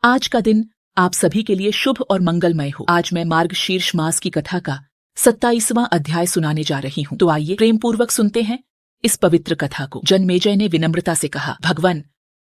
आज का दिन आप सभी के लिए शुभ और मंगलमय हो। आज मैं मार्गशीर्ष मास की कथा का 27वां अध्याय सुनाने जा रही हूँ। तो आइए प्रेम पूर्वक सुनते हैं इस पवित्र कथा को। जनमेजय ने विनम्रता से कहा, भगवान,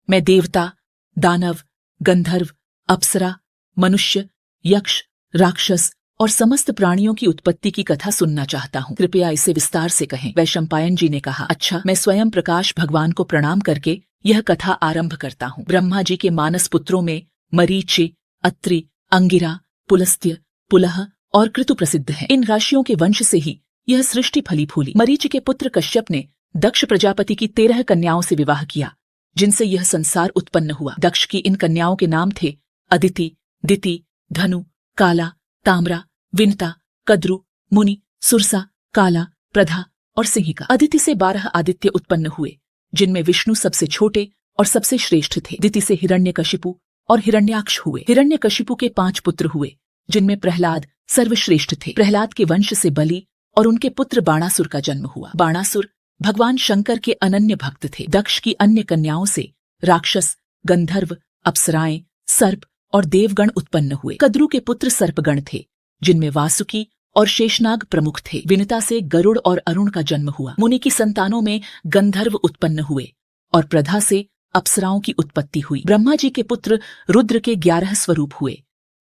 मैं देवता, दानव, गंधर्व, अप्सरा, मनुष्य, यक्ष, राक्षस और समस्त प्राणियों की उत्पत्ति की कथा सुनना चाहता हूँ। कृपया इसे विस्तार से कहें। वैशंपायन जी ने कहा, अच्छा, मैं स्वयं प्रकाश भगवान को प्रणाम करके यह कथा आरंभ करता हूँ। ब्रह्मा जी के मानस पुत्रों में मरीचि, अत्रि, अंगिरा, पुलस्त्य, पुलह और कृतु प्रसिद्ध हैं। इन राशियों के वंश से ही यह सृष्टि फली फूली। मरीचि के पुत्र कश्यप ने दक्ष प्रजापति की 13 कन्याओं से विवाह किया, जिनसे यह संसार उत्पन्न हुआ। दक्ष की इन कन्याओं के नाम थे अदिति, दिति, धनु, काला, ताम्रा, विनता, कद्रु, मुनि, सुरसा, काला, प्रधा और सिंहिका। अदिति से 12 आदित्य उत्पन्न हुए, जिनमें विष्णु सबसे छोटे और सबसे श्रेष्ठ थे। दिति से हिरण्यकशिपु और हिरण्याक्ष हुए। हिरण्यकशिपु के 5 पुत्र हुए, जिनमें प्रहलाद सर्वश्रेष्ठ थे। प्रहलाद के वंश से बलि और उनके पुत्र बाणासुर का जन्म हुआ। बाणासुर भगवान शंकर के अनन्य भक्त थे। दक्ष की अन्य कन्याओं से राक्षस, गंधर्व, अप्सराएं, सर्प और देवगण उत्पन्न हुए। कद्रु के पुत्र सर्पगण थे, जिनमें वासुकी और शेषनाग प्रमुख थे। विनता से गरुड़ और अरुण का जन्म हुआ। मुनि की संतानों में गंधर्व उत्पन्न हुए और प्रधा से अप्सराओं की उत्पत्ति हुई। ब्रह्मा जी के पुत्र रुद्र के 11 स्वरूप हुए,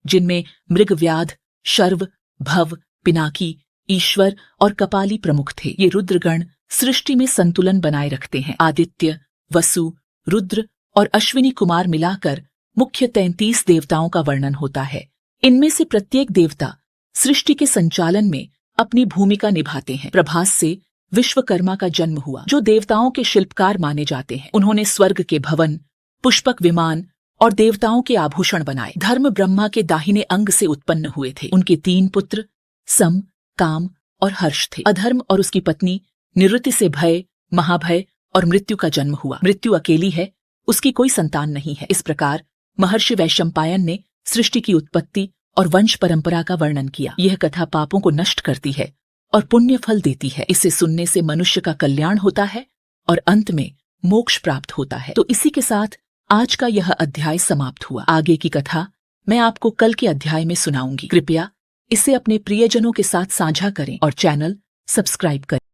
जिनमें मृगव्याध, शर्व, भव, पिनाकी, ईश्वर और कपाली प्रमुख थे। ये रुद्रगण सृष्टि में संतुलन बनाए रखते हैं। आदित्य, वसु, रुद्र और अश्विनी कुमार मिलाकर मुख्य 33 देवताओं का वर्णन होता है। इनमें से प्रत्येक देवता सृष्टि के संचालन में अपनी भूमिका निभाते हैं। प्रभास से विश्वकर्मा का जन्म हुआ, जो देवताओं के शिल्पकार माने जाते हैं। उन्होंने स्वर्ग के भवन, पुष्पक विमान और देवताओं के आभूषण बनाए। धर्म ब्रह्मा के दाहिने अंग से उत्पन्न हुए थे। उनके 3 पुत्र सम, काम और हर्ष थे। अधर्म और उसकी पत्नी निवृत्ति से भय, महाभय और मृत्यु का जन्म हुआ। मृत्यु अकेली है, उसकी कोई संतान नहीं है। इस प्रकार महर्षि वैशंपायन ने सृष्टि की उत्पत्ति और वंश परंपरा का वर्णन किया। यह कथा पापों को नष्ट करती है और पुण्य फल देती है। इसे सुनने से मनुष्य का कल्याण होता है और अंत में मोक्ष प्राप्त होता है। तो इसी के साथ आज का यह अध्याय समाप्त हुआ। आगे की कथा मैं आपको कल के अध्याय में सुनाऊंगी। कृपया इसे अपने प्रियजनों के साथ साझा करें और चैनल सब्सक्राइब करें।